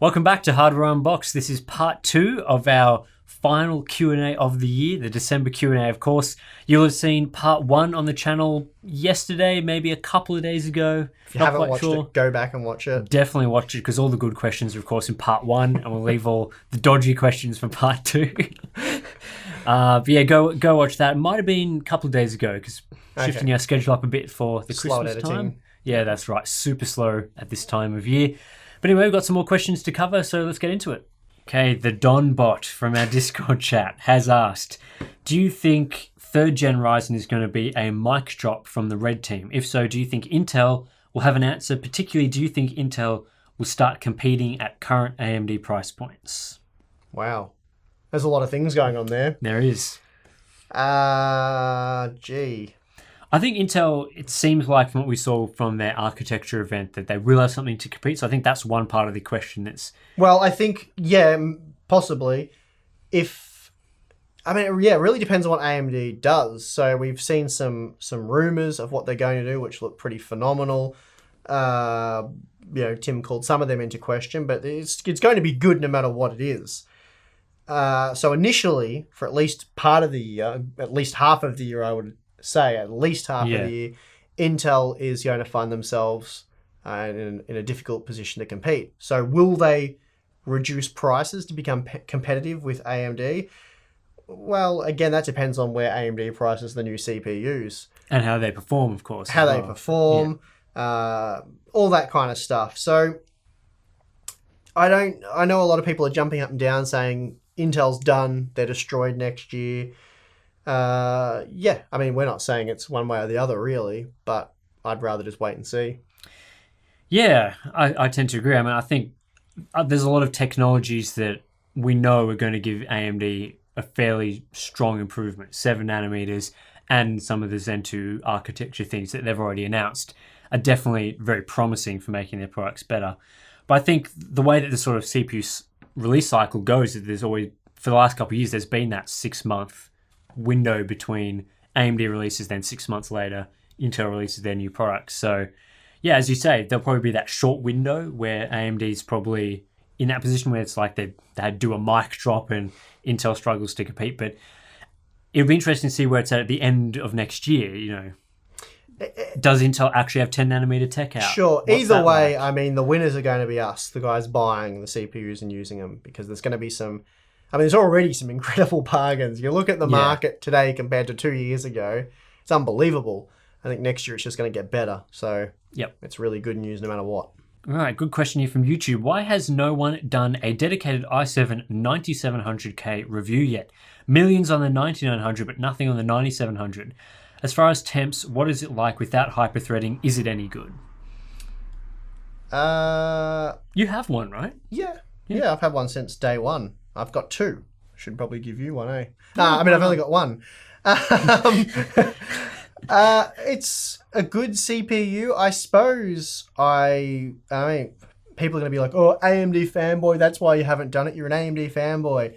Welcome back to Hardware Unboxed. This is part 2 of our final Q&A of the year, the December Q&A, of course. You'll have seen part 1 on the channel yesterday, maybe a couple of days ago. If you haven't watched it, go back and watch it. Definitely watch it, because all the good questions are, of course, in part 1, and we'll leave all the dodgy questions for part 2. But yeah, go watch that. It might have been a couple of days ago, because shifting our schedule up a bit for the Christmas time. Yeah, that's right. Super slow at this time of year. But anyway, we've got some more questions to cover, so let's get into it. Okay, the Don Bot from our Discord chat has asked, do you think 3rd Gen Ryzen is going to be a mic drop from the red team? If so, do you think Intel will have an answer? Particularly, do you think Intel will start competing at current AMD price points? Wow. There's a lot of things going on there. There is. Gee. I think Intel, it seems like from what we saw from their architecture event that they will have something to compete. So I think that's one part of the question that's... Well, I think, yeah, possibly. It really depends on what AMD does. So we've seen some rumors of what they're going to do, which look pretty phenomenal. Tim called some of them into question, but it's going to be good no matter what it is. So initially, for at least part of the year, at least half of the year, I would say, at least half of the year, Intel is going to find themselves in a difficult position to compete. So will they reduce prices to become competitive with AMD? Well, again, that depends on where AMD prices the new CPUs. And how they perform, of course. How they perform, all that kind of stuff. So I know a lot of people are jumping up and down saying Intel's done, they're destroyed next year. We're not saying it's one way or the other, really, but I'd rather just wait and see. Yeah, I tend to agree. I think there's a lot of technologies that we know are going to give AMD a fairly strong improvement. 7 nanometers and some of the Zen 2 architecture things that they've already announced are definitely very promising for making their products better. But I think the way that the sort of CPU release cycle goes is there's always, for the last couple of years, there's been that 6-month window between AMD releases, then 6 months later Intel releases their new products. So yeah, as you say, there'll probably be that short window where AMD's probably in that position where it's like they do a mic drop and Intel struggles to compete. But it'll be interesting to see where it's at the end of next year. Does Intel actually have 10 nanometer tech out? Sure. Either way, like? The winners are going to be us, the guys buying the CPUs and using them, because there's going to be there's already some incredible bargains. You look at the market today compared to 2 years ago, it's unbelievable. I think next year it's just going to get better. So it's really good news no matter what. All right, good question here from YouTube. Why has no one done a dedicated i7 9700K review yet? Millions on the 9900, but nothing on the 9700. As far as temps, what is it like without hyperthreading? Is it any good? You have one, right? Yeah, I've had one since day one. I've got 2. Should probably give you one, eh? I've only got one. It's a good CPU, I suppose. People are going to be like, "Oh, AMD fanboy, that's why you haven't done it. You're an AMD fanboy."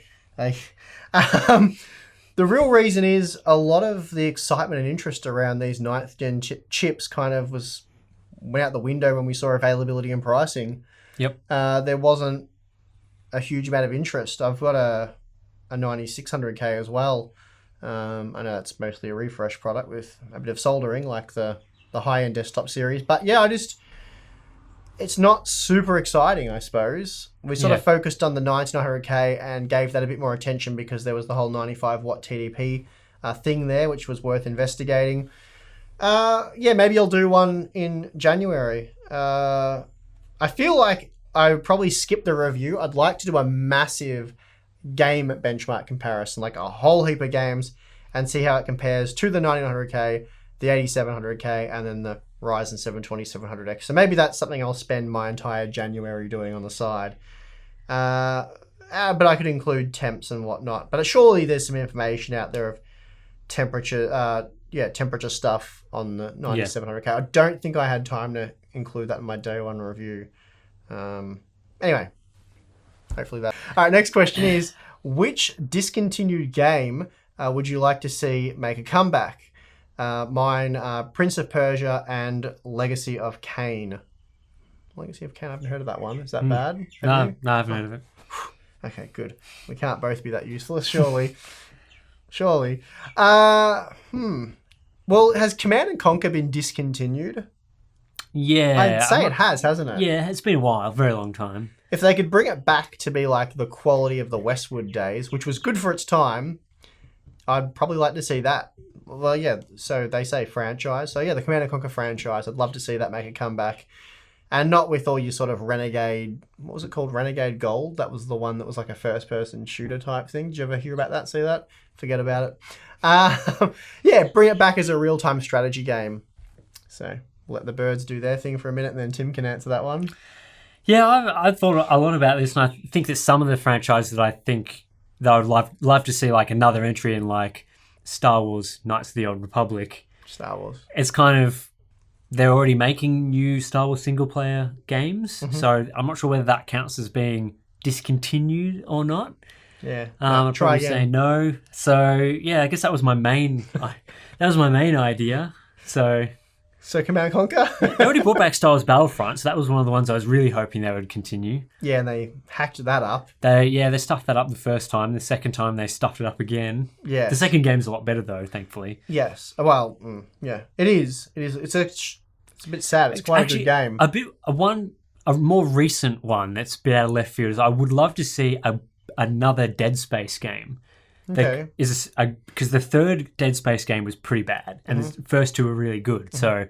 The real reason is a lot of the excitement and interest around these 9th gen chips kind of went out the window when we saw availability and pricing. Yep. There wasn't a huge amount of interest. I've got a 9600K as well. I know it's mostly a refresh product with a bit of soldering, like the high-end desktop series. But yeah, it's not super exciting, I suppose. We sort of focused on the 9900K and gave that a bit more attention because there was the whole 95-watt TDP thing there, which was worth investigating. Maybe I'll do one in January. I feel like I would probably skip the review. I'd like to do a massive game benchmark comparison, like a whole heap of games, and see how it compares to the 9900K, the 8700K, and then the Ryzen 7 2700X. So maybe that's something I'll spend my entire January doing on the side. But I could include temps and whatnot. But surely there's some information out there of temperature stuff on the 9700K. I don't think I had time to include that in my day one review. Anyway, hopefully that. All right, next question is, which discontinued game would you like to see make a comeback? Mine, Prince of Persia and Legacy of Kain. Legacy of Kain. I haven't heard of that one. Is that bad? No, I haven't heard of it. Okay, good. We can't both be that useless, surely. Surely. Well, has Command and Conquer been discontinued? Yeah. I'd say it has, hasn't it? Yeah, it's been a while, a very long time. If they could bring it back to be like the quality of the Westwood days, which was good for its time, I'd probably like to see that. Well, yeah, so they say franchise. So yeah, the Command & Conquer franchise, I'd love to see that make a comeback. And not with all your sort of Renegade, what was it called? Renegade Gold? That was the one that was like a first-person shooter type thing. Did you ever hear about that? See that? Forget about it. Yeah, bring it back as a real-time strategy game. So let the birds do their thing for a minute and then Tim can answer that one. Yeah, I've thought a lot about this, and I think that some of the franchises that I think that I would love to see, like another entry in like Star Wars Knights of the Old Republic. Star Wars. It's kind of, they're already making new Star Wars single-player games, so I'm not sure whether that counts as being discontinued or not. Yeah. I'd try probably again. say no. So, yeah, I guess that was my main idea. So Command & Conquer? they already brought back Star Wars Battlefront, so that was one of the ones I was really hoping they would continue. Yeah, and they hacked that up. They stuffed that up the first time. The second time, they stuffed it up again. Yeah. The second game's a lot better, though, thankfully. Yes. Well, yeah. It is. It's a bit sad. It's quite Actually, a good game. A more recent one that's a bit out of left field is I would love to see another Dead Space game. Okay. Because the third Dead Space game was pretty bad, and the first two were really good. So,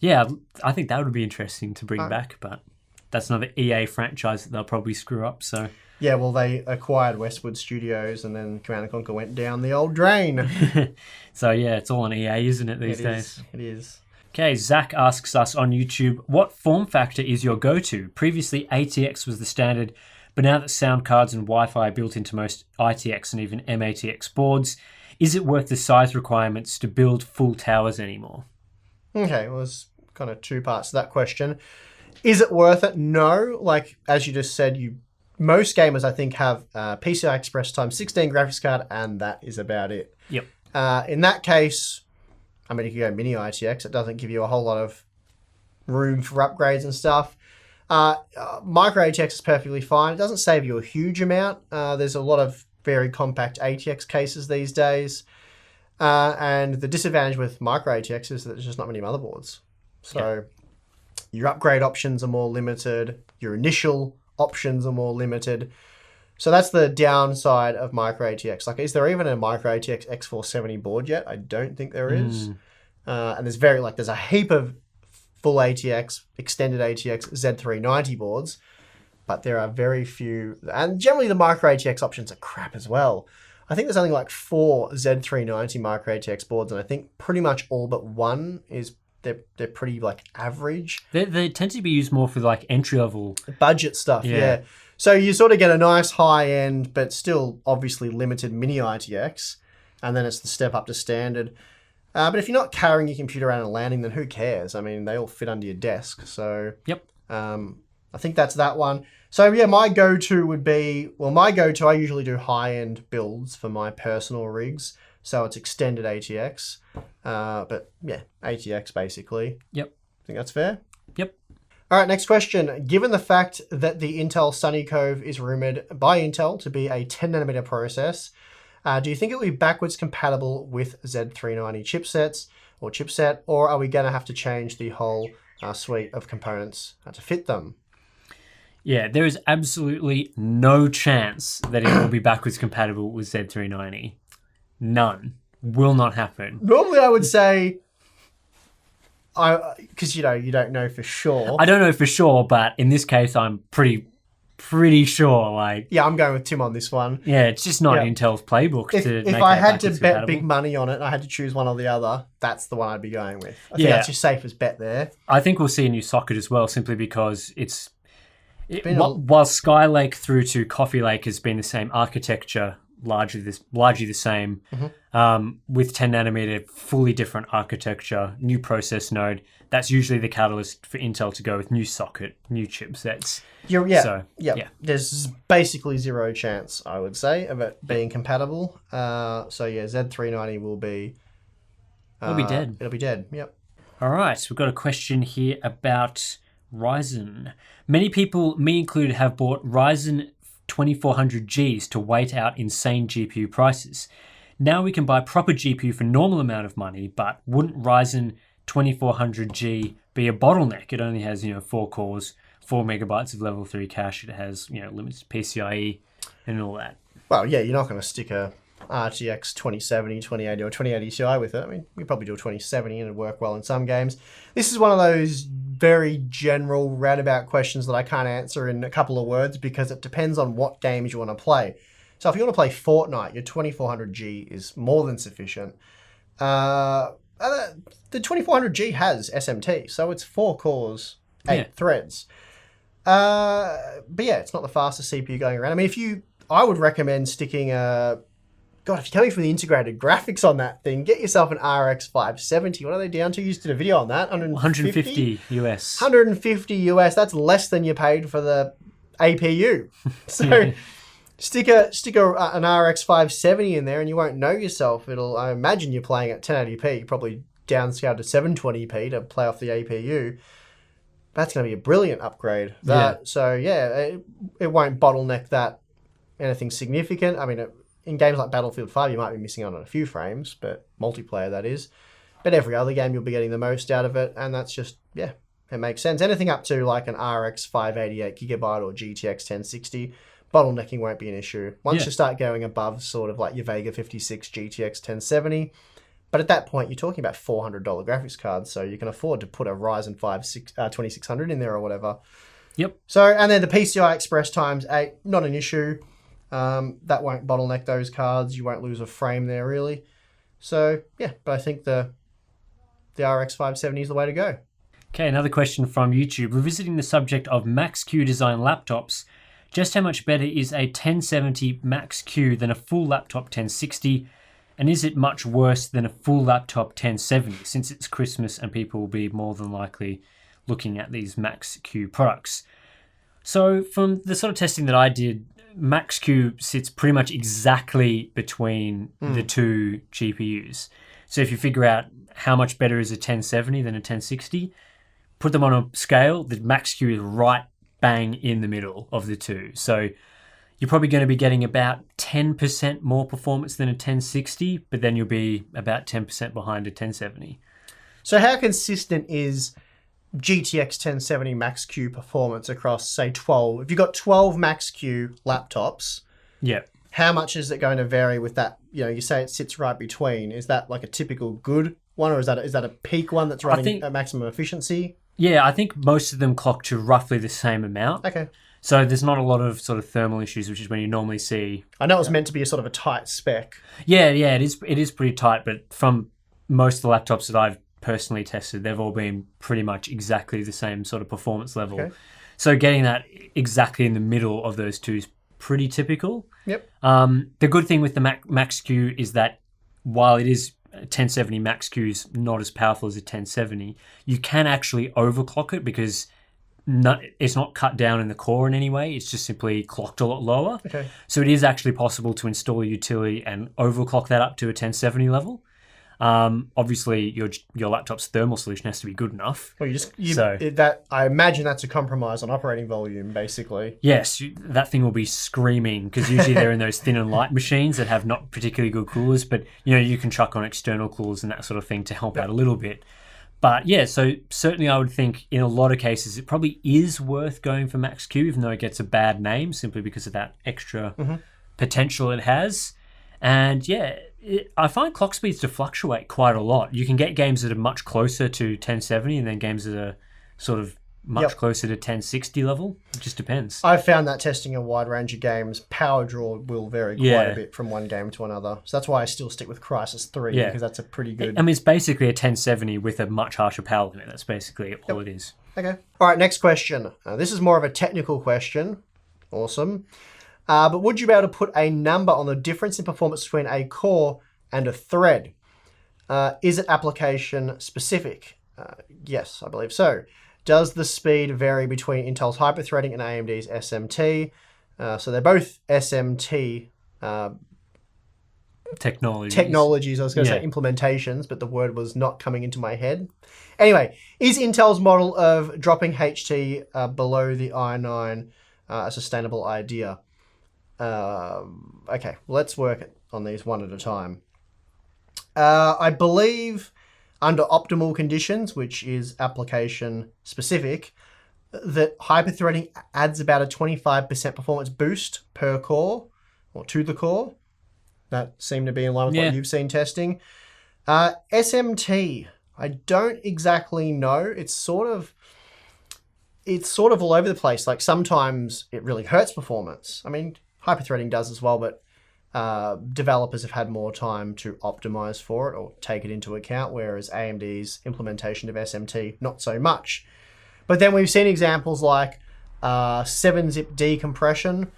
yeah, I think that would be interesting to bring back, but that's another EA franchise that they'll probably screw up. So, yeah, well, they acquired Westwood Studios, and then Command & Conquer went down the old drain. so yeah, it's all on EA, isn't it, these days? It is. Okay, Zach asks us on YouTube, what form factor is your go-to? Previously, ATX was the standard, but now that sound cards and Wi-Fi are built into most ITX and even MATX boards, is it worth the size requirements to build full towers anymore? Okay, well, there's kind of two parts to that question. Is it worth it? No. Like, as you just said, most gamers, I think, have PCI Express times 16 graphics card, and that is about it. Yep. In that case, I mean, if you go mini ITX, it doesn't give you a whole lot of room for upgrades and stuff. Micro ATX is perfectly fine. It doesn't save you a huge amount. There's a lot of very compact ATX cases these days. And the disadvantage with micro ATX is that there's just not many motherboards. So your upgrade options are more limited. Your initial options are more limited. So that's the downside of micro ATX. Like, is there even a micro ATX X470 board yet? I don't think there is. And there's a heap of full ATX, extended ATX, Z390 boards, but there are very few, and generally the micro ATX options are crap as well. I think there's only like 4 Z390 micro ATX boards, and I think pretty much all but one is they're pretty like average. They tend to be used more for like entry level budget stuff. Yeah. So you sort of get a nice high end, but still obviously limited mini ITX, and then it's the step up to standard. But if you're not carrying your computer around and landing, then who cares? I mean, they all fit under your desk. So yep. I think that's that one. So yeah, my go-to would be, I usually do high-end builds for my personal rigs. So it's extended ATX. But yeah, ATX basically. Yep. Think that's fair? Yep. All right, next question. Given the fact that the Intel Sunny Cove is rumored by Intel to be a 10nm process, do you think it will be backwards compatible with Z390 chipset, or are we going to have to change the whole suite of components to fit them? Yeah, there is absolutely no chance that it will be backwards compatible with Z390. None. Will not happen. Normally I would say, because you don't know for sure. I don't know for sure, but in this case I'm pretty sure. Like, yeah, I'm going with Tim on this one. Yeah, it's just not Intel's playbook to make if I that had to backwards bet compatible. big money on it and I had to choose one or the other, that's the one I'd be going with. I think that's your safest bet there. I think we'll see a new socket as well, simply because while Skylake through to Coffee Lake has been the same architecture, largely the same, with 10nm, fully different architecture, new process node. That's usually the catalyst for Intel to go with new socket, new chipsets. There's basically zero chance, I would say, of it being compatible. Z390 will be... it'll be dead. It'll be dead, yep. All right, we've got a question here about Ryzen. Many people, me included, have bought Ryzen 2400Gs to wait out insane GPU prices. Now we can buy proper GPU for normal amount of money, but wouldn't Ryzen 2400G be a bottleneck? It only has, 4 cores, 4 megabytes of level 3 cache. It has, limited PCIe and all that. Well, yeah, you're not going to stick a RTX 2070, 2080 or 2080 Ti with it. I mean, you probably do a 2070 and it'd work well in some games. This is one of those very general roundabout questions that I can't answer in a couple of words because it depends on what games you want to play. So if you want to play Fortnite, your 2400G is more than sufficient. The 2400G has SMT, so it's 4 cores, 8 threads. But yeah, it's not the fastest CPU going around. I mean, I would recommend sticking God, if you're coming from the integrated graphics on that thing, get yourself an RX 570. What are they down to? You just did a video on that. 150 US. 150 US. That's less than you paid for the APU. So stick an RX 570 in there and you won't know yourself. I imagine you're playing at 1080p, probably downscaled to 720p to play off the APU. That's going to be a brilliant upgrade. So yeah, it won't bottleneck that anything significant. I mean, in games like Battlefield 5, you might be missing out on a few frames, but multiplayer that is. But every other game, you'll be getting the most out of it, and that's just, it makes sense. Anything up to like an RX 588 gigabyte or GTX 1060, bottlenecking won't be an issue. Once you start going above sort of like your Vega 56 GTX 1070, but at that point, you're talking about $400 graphics cards, so you can afford to put a Ryzen 5 2600 in there or whatever. Yep. So, and then the PCI Express times 8, not an issue. That won't bottleneck those cards. You won't lose a frame there, really. So, yeah, but I think the RX 570 is the way to go. Okay, another question from YouTube. Revisiting the subject of Max-Q design laptops, just how much better is a 1070 Max-Q than a full laptop 1060? And is it much worse than a full laptop 1070? Since it's Christmas and people will be more than likely looking at these Max-Q products. So, from the sort of testing that I did, Max-Q sits pretty much exactly between the two GPUs. So if you figure out how much better is a 1070 than a 1060, put them on a scale, the Max-Q is right bang in the middle of the two. So you're probably going to be getting about 10% more performance than a 1060, but then you'll be about 10% behind a 1070. So how consistent is GTX 1070 Max-Q performance across, say, 12? If you've got 12 Max-Q laptops, how much is it going to vary with that? You say it sits right between. Is that like a typical good one, or is that a peak one that's running at maximum efficiency? Yeah, I think most of them clock to roughly the same amount. Okay. So there's not a lot of sort of thermal issues, which is when you normally see. I know it was meant to be a sort of a tight spec. Yeah, it is pretty tight, but from most of the laptops that I've personally tested, they've all been pretty much exactly the same sort of performance level. Okay. So getting that exactly in the middle of those two is pretty typical. Yep. The good thing with the Max-Q is that while it is 1070 Max-Q is not as powerful as a 1070, you can actually overclock it because it's not cut down in the core in any way. It's just simply clocked a lot lower. Okay. So it is actually possible to install a utility and overclock that up to a 1070 level. Obviously, your laptop's thermal solution has to be good enough. Well, I imagine that's a compromise on operating volume, basically. Yes, that thing will be screaming because usually they're in those thin and light machines that have not particularly good coolers, but you can chuck on external coolers and that sort of thing to help out a little bit. But yeah, so certainly I would think in a lot of cases it probably is worth going for Max-Q, even though it gets a bad name simply because of that extra potential it has. And yeah, I find clock speeds to fluctuate quite a lot. You can get games that are much closer to 1070 and then games that are sort of much closer to 1060 level. It just depends. I've found that testing a wide range of games, power draw will vary quite a bit from one game to another. So that's why I still stick with Crysis 3 because that's a pretty good... I mean, it's basically a 1070 with a much harsher power limit. That's basically all it is. Okay. All right, next question. This is more of a technical question. Awesome. But would you be able to put a number on the difference in performance between a core and a thread? Is it application specific? Yes, I believe so. Does the speed vary between Intel's hyperthreading and AMD's SMT? So they're both SMT technologies. I was going to say implementations, but the word was not coming into my head. Anyway, is Intel's model of dropping HT below the i9 a sustainable idea? Okay, let's work on these one at a time. I believe under optimal conditions, which is application specific, that hyperthreading adds about a 25% performance boost per core or to the core. That seemed to be in line with what you've seen testing. SMT, I don't exactly know. It's sort of all over the place. Like sometimes it really hurts performance. I mean, hyperthreading does as well, but developers have had more time to optimize for it or take it into account, whereas AMD's implementation of SMT, not so much. But then we've seen examples like 7-zip decompression,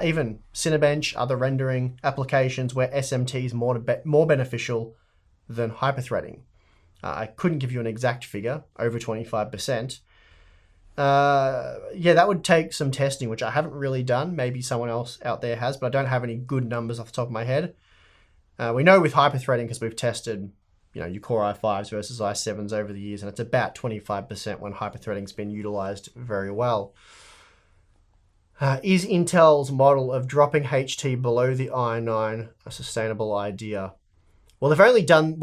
even Cinebench, other rendering applications where SMT is more beneficial than hyperthreading. I couldn't give you an exact figure, over 25%. That would take some testing, which I haven't really done. Maybe someone else out there has, but I don't have any good numbers off the top of my head. We know with hyperthreading, because we've tested your Core i5s versus i7s over the years, and it's about 25% when hyperthreading's been utilized very well. Is Intel's model of dropping HT below the i9 a sustainable idea? Well,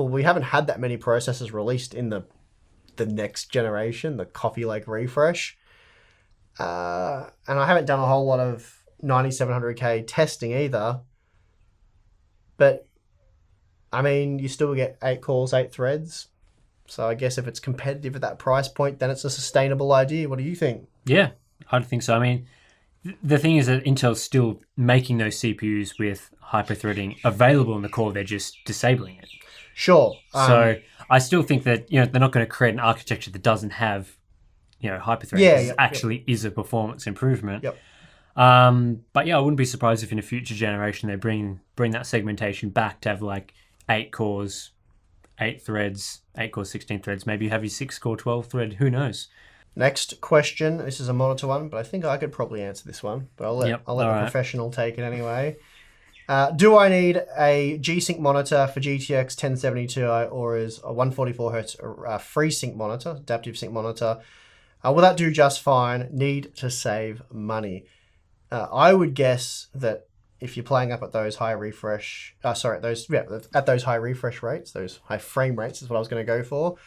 we haven't had that many processors released in the next generation, the Coffee Lake refresh. And I haven't done a whole lot of 9700K testing either. But, I mean, you still get 8 cores, 8 threads. So I guess if it's competitive at that price point, then it's a sustainable idea. What do you think? Yeah, I think so. I mean, the thing is that Intel's still making those CPUs with hyperthreading available in the core. They're just disabling it. Sure. So I still think that they're not going to create an architecture that doesn't have hyperthreading. It is a performance improvement. Yep. But I wouldn't be surprised if in a future generation they bring that segmentation back to have like 8 cores, 8 threads, 8 cores, 16 threads. Maybe you have your 6-core, 12 thread. Who knows? Next question. This is a monitor one, but I think I could probably answer this one. But I'll let the professional take it anyway. Do I need a G-Sync monitor for GTX 1070 Ti, or is a 144Hz FreeSync monitor, adaptive sync monitor? Will that do just fine? Need to save money. I would guess that if you're playing up at those high refresh, at those high refresh rates, those high frame rates is what I was going to go for,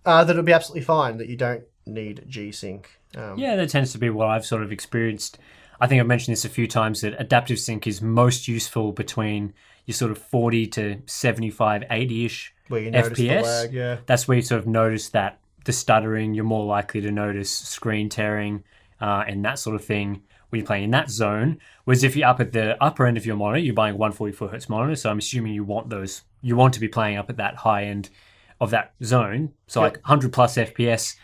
that it'll be absolutely fine, that you don't need G-Sync. That tends to be what I've sort of experienced. I think I've mentioned this a few times, that adaptive sync is most useful between your sort of 40 to 75, 80-ish where you FPS. Notice the lag, That's where you sort of notice that the stuttering, you're more likely to notice screen tearing and that sort of thing when you're playing in that zone. Whereas if you're up at the upper end of your monitor, you're buying a 144Hz monitor, so I'm assuming you want to be playing up at that high end of that zone, so like 100 plus FPS.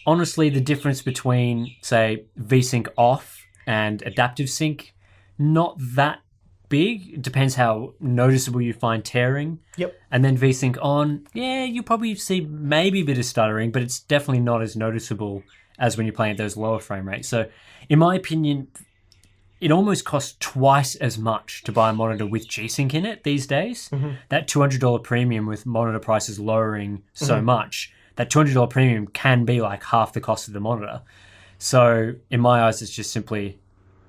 Honestly, the difference between, say, VSync off and adaptive sync, not that big. It depends how noticeable you find tearing. Yep. And then VSync on, you probably see maybe a bit of stuttering, but it's definitely not as noticeable as when you're playing at those lower frame rates. So, in my opinion, it almost costs twice as much to buy a monitor with G-Sync in it these days. Mm-hmm. That $200 premium with monitor prices lowering so much, that $200 premium can be like half the cost of the monitor. So in my eyes, it's just simply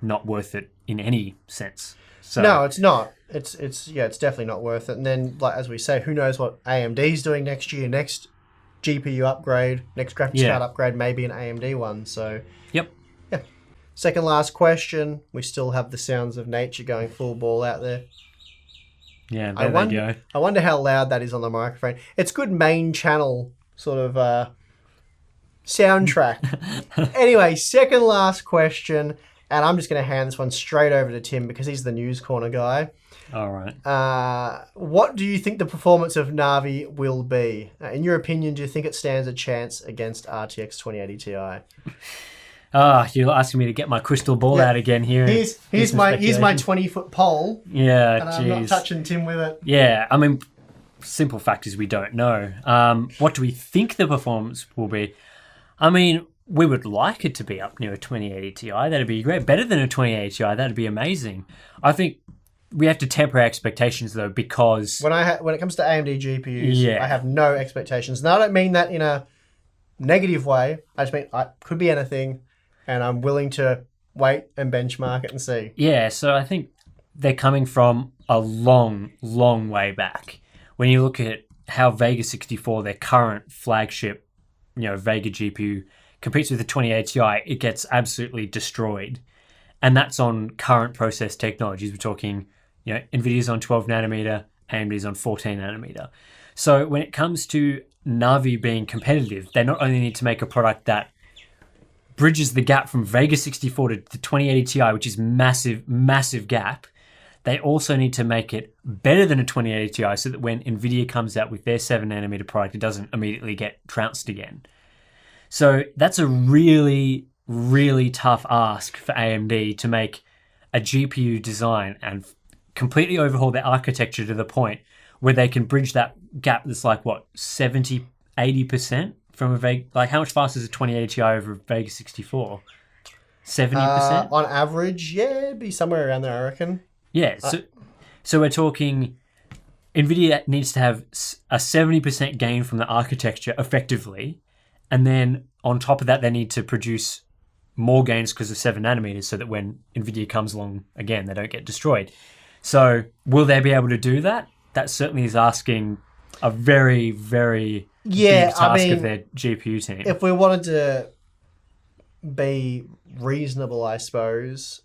not worth it in any sense. So, no, it's not. It's definitely not worth it. And then, like as we say, who knows what AMD's doing next year? Next GPU upgrade, next graphics card upgrade, maybe an AMD one. So yep. Yeah. Second last question. We still have the sounds of nature going full ball out there. Yeah, there they go. I wonder how loud that is on the microphone. It's good main channel sort of soundtrack. Anyway, second last question, and I'm just going to hand this one straight over to Tim because he's the news corner guy. All right. What do you think the performance of Navi will be? In your opinion, do you think it stands a chance against RTX 2080 Ti? You're asking me to get my crystal ball out again here. Here's my 20-foot pole. Yeah, and I'm not touching Tim with it. Yeah, I mean, simple fact is we don't know. What do we think the performance will be? I mean, we would like it to be up near a 2080 Ti. That'd be great. Better than a 2080 Ti. That'd be amazing. I think we have to temper our expectations though, because When it comes to AMD GPUs, Yeah. I have no expectations. And I don't mean that in a negative way. I just mean it could be anything, and I'm willing to wait and benchmark it and see. yeah, so I think they're coming from a long, long way back. When you look at how Vega 64, their current flagship, Vega GPU, competes with the 2080 Ti, it gets absolutely destroyed. And that's on current process technologies. We're talking, NVIDIA's on 12 nanometer, AMD's on 14 nanometer. So when it comes to Navi being competitive, they not only need to make a product that bridges the gap from Vega 64 to the 2080 Ti, which is massive, massive gap, they also need to make it better than a 2080 Ti so that when NVIDIA comes out with their 7 nanometer product, it doesn't immediately get trounced again. So that's a really, really tough ask for AMD to make a GPU design and completely overhaul their architecture to the point where they can bridge that gap that's like, 70, 80% from a Vega? Like, how much faster is a 2080 Ti over a Vega 64? 70%? On average, yeah, it'd be somewhere around there, I reckon. Yeah, so we're talking NVIDIA needs to have a 70% gain from the architecture effectively, and then on top of that, they need to produce more gains because of 7 nanometers so that when NVIDIA comes along again, they don't get destroyed. So will they be able to do that? That certainly is asking a very, very big task of their GPU team. If we wanted to be reasonable, I suppose,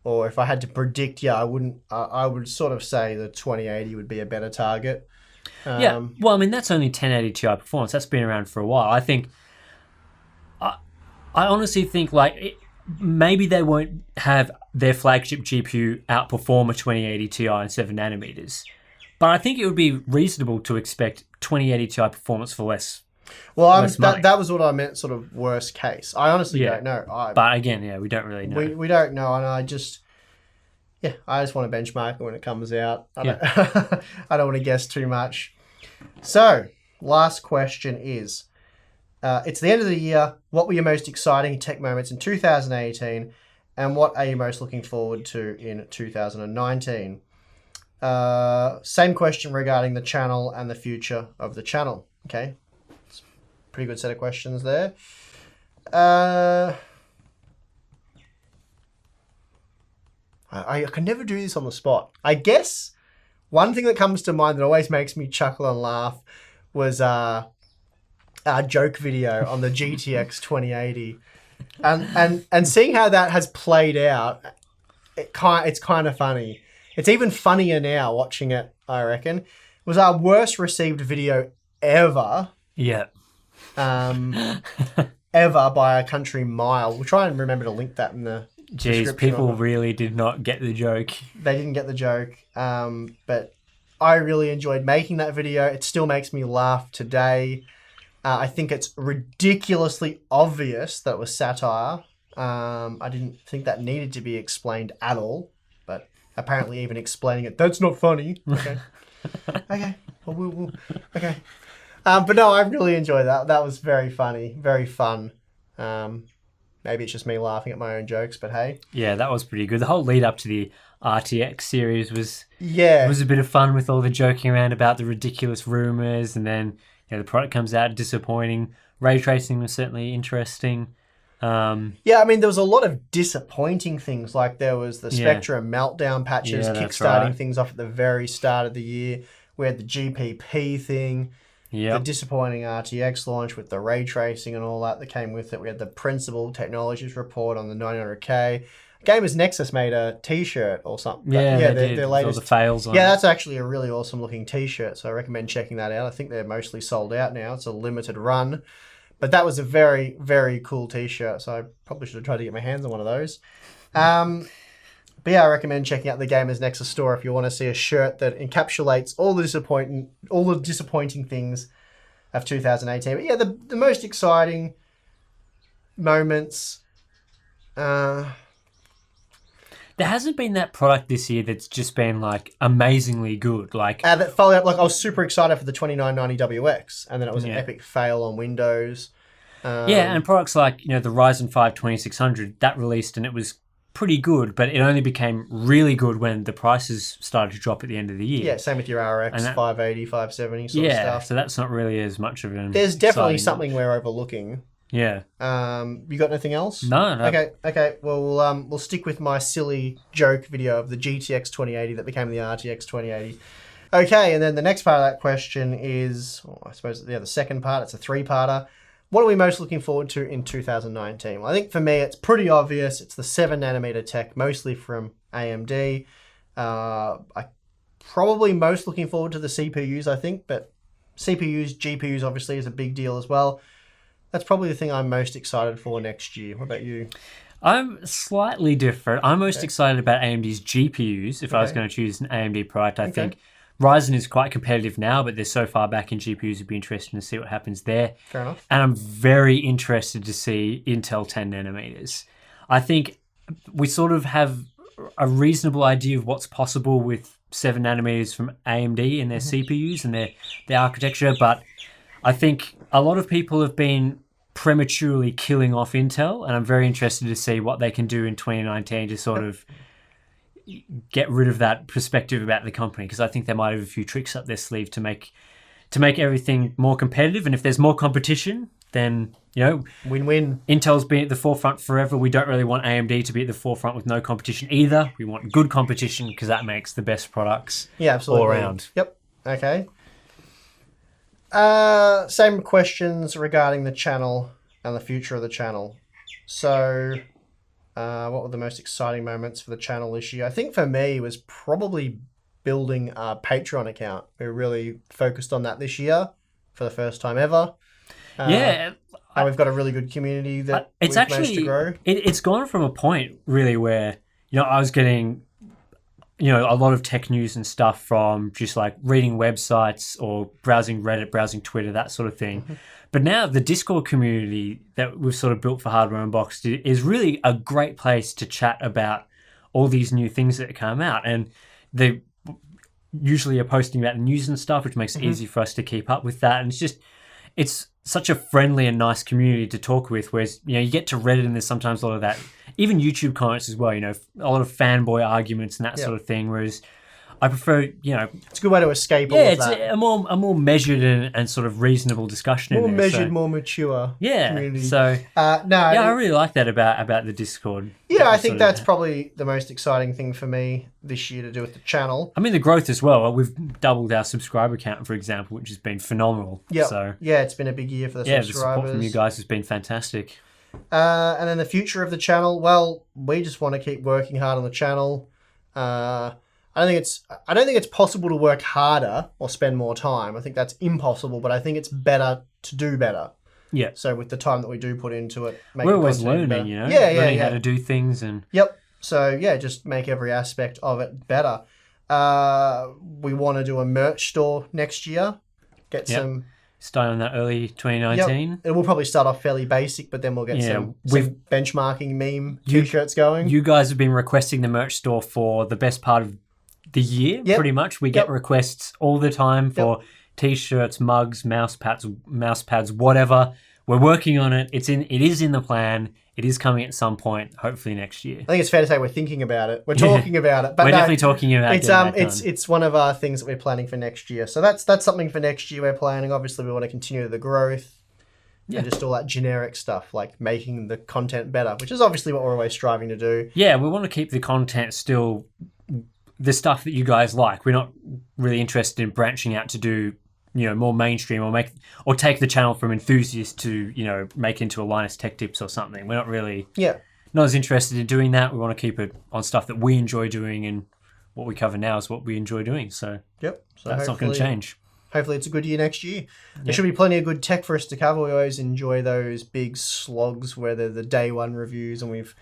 or if I had to predict, I would sort of say the 2080 would be a better target. Yeah, well, I mean, that's only 1080 Ti performance. That's been around for a while. I honestly think maybe they won't have their flagship GPU outperform a 2080 Ti in 7 nanometers. But I think it would be reasonable to expect 2080 Ti performance for less. Well, that was what I meant, sort of worst case. I honestly don't know. But again, we don't really know. We don't know, and I just want to benchmark it when it comes out. I don't want to guess too much. So, last question is, it's the end of the year. What were your most exciting tech moments in 2018, and what are you most looking forward to in 2019? Same question regarding the channel and the future of the channel. Okay, it's a pretty good set of questions there. I can never do this on the spot. I guess one thing that comes to mind that always makes me chuckle and laugh was our joke video on the GTX 2080, and seeing how that has played out, it's kind of funny. It's even funnier now watching it, I reckon. It was our worst received video ever. Yeah. Ever by a country mile. We'll try and remember to link that in the description. People really did not get the joke. They didn't get the joke. But I really enjoyed making that video. It still makes me laugh today. I think it's ridiculously obvious that it was satire. I didn't think that needed to be explained at all. But apparently even explaining it, that's not funny. Okay. Okay. Well, okay. But no, I really enjoyed that. That was very funny, very fun. Maybe it's just me laughing at my own jokes, but hey. Yeah, that was pretty good. The whole lead up to the RTX series was a bit of fun with all the joking around about the ridiculous rumors, and then the product comes out disappointing. Ray tracing was certainly interesting. I mean, there was a lot of disappointing things. Like there was the Spectrum meltdown patches kickstarting things off at the very start of the year. We had the GPP thing. The disappointing RTX launch with the ray tracing and all that came with it. We had the Principal Technologies report on the 900K. Gamers Nexus made a T-shirt or something. Their latest all the fails on that's actually a really awesome looking T-shirt. So I recommend checking that out. I think they're mostly sold out now. It's a limited run, but that was a very, very cool T-shirt. So I probably should have tried to get my hands on one of those. But I recommend checking out the Gamers Nexus store if you want to see a shirt that encapsulates all the disappointing things of 2018. But the most exciting moments. There hasn't been that product this year that's just been amazingly good. That followed up. I was super excited for the 2990WX, and then it was an epic fail on Windows. And products like the Ryzen 5 2600 that released, and it was pretty good, but it only became really good when the prices started to drop at the end of the year. Yeah, same with your RX 580, 570 sort of stuff. So that's not really as much of an. There's definitely something we're overlooking. Yeah. You got anything else? No. Okay. Well, we'll stick with my silly joke video of the GTX 2080 that became the RTX 2080. Okay, and then the next part of that question is, I suppose, the second part. It's a three-parter. What are we most looking forward to in 2019? Well, I think for me, it's pretty obvious. It's the 7nm tech, mostly from AMD. I probably most looking forward to the CPUs, I think, but CPUs, GPUs obviously is a big deal as well. That's probably the thing I'm most excited for next year. What about you? I'm slightly different. I'm most excited about AMD's GPUs. If I was going to choose an AMD product, I think Ryzen is quite competitive now, but they're so far back in GPUs, it'd be interesting to see what happens there. Fair enough. And I'm very interested to see Intel 10nm. I think we sort of have a reasonable idea of what's possible with 7nm from AMD and their CPUs and their architecture, but I think a lot of people have been prematurely killing off Intel, and I'm very interested to see what they can do in 2019 to sort of get rid of that perspective about the company, because I think they might have a few tricks up their sleeve to make everything more competitive. And if there's more competition, then win-win. Intel's been at the forefront forever. We don't really want AMD to be at the forefront with no competition either. We want good competition because that makes the best products all around. Yep. Okay. Same questions regarding the channel and the future of the channel. So what were the most exciting moments for the channel this year? I think for me was probably building a Patreon account. We're really focused on that this year for the first time ever. And we've got a really good community that we've managed to grow. It's gone from a point really where I was getting a lot of tech news and stuff from just like reading websites or browsing Reddit, browsing Twitter, that sort of thing. Mm-hmm. But now the Discord community that we've sort of built for Hardware Unboxed is really a great place to chat about all these new things that come out. And they usually are posting about the news and stuff, which makes it easy for us to keep up with that. And it's such a friendly and nice community to talk with, whereas, you get to Reddit and there's sometimes a lot of that, even YouTube comments as well, a lot of fanboy arguments and that sort of thing, whereas I prefer, it's a good way to escape all of that. Yeah, it's a more measured and sort of reasonable discussion more in there. Measured, more mature community. So, I really like that about the Discord. Yeah, I think that's probably the most exciting thing for me this year to do with the channel. I mean, the growth as well. We've doubled our subscriber count, for example, which has been phenomenal. Yeah, so, it's been a big year for the subscribers. The support from you guys has been fantastic. And then the future of the channel, well, we just want to keep working hard on the channel. I don't think it's possible to work harder or spend more time. I think that's impossible, but I think it's better to do better. Yeah. So with the time that we do put into it, we're always learning, learning how to do things and. Yep. So just make every aspect of it better. We want to do a merch store next year. Get some. Start on that early 2019. Yep. It will probably start off fairly basic, but then we'll get some benchmarking meme t-shirts going. You guys have been requesting the merch store for the best part of the year, pretty much. We get requests all the time for t-shirts, mugs, mouse pads, whatever. We're working on it. It is in the plan. It is coming at some point, hopefully next year. I think it's fair to say we're thinking about it. We're talking about it. But we're definitely talking about it. It's one of our things that we're planning for next year. So that's something for next year we're planning. Obviously, we want to continue the growth. And just all that generic stuff, like making the content better, which is obviously what we're always striving to do. Yeah, we want to keep the content still the stuff that you guys like. We're not really interested in branching out to do more mainstream or take the channel from enthusiasts to make into a Linus Tech Tips or something. We're not really not as interested in doing that. We want to keep it on stuff that we enjoy doing, and what we cover now is what we enjoy doing. So so that's not going to change. Hopefully it's a good year next year. There should be plenty of good tech for us to cover. We always enjoy those big slogs where they're the day one reviews and we've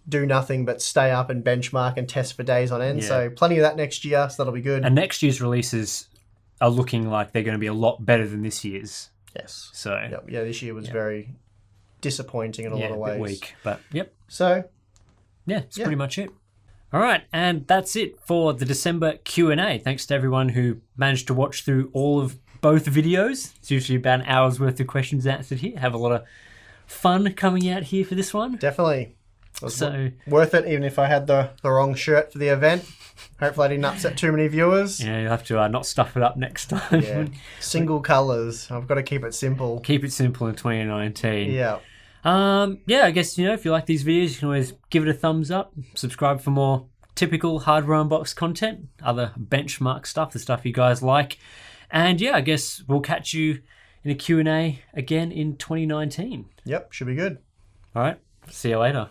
do nothing but stay up and benchmark and test for days on end. So plenty of that next year, so that'll be good. And next year's releases are looking like they're going to be a lot better than this year's. Yes. So this year was very disappointing in a lot of ways. A bit weak, but So that's pretty much it. All right, and that's it for the December Q&A. Thanks to everyone who managed to watch through all of both videos. It's usually about an hour's worth of questions answered here. Have a lot of fun coming out here for this one. Definitely. It was So worth it, even if I had the wrong shirt for the event. Hopefully I didn't upset too many viewers. yeah, you'll have to not stuff it up next time. Yeah. Single colours. I've got to keep it simple. Keep it simple in 2019. Yeah. Yeah, I guess, if you like these videos, you can always give it a thumbs up, subscribe for more typical hardware unbox content, other benchmark stuff, the stuff you guys like. And yeah, I guess we'll catch you in a Q&A again in 2019. Yep, should be good. All right, see you later.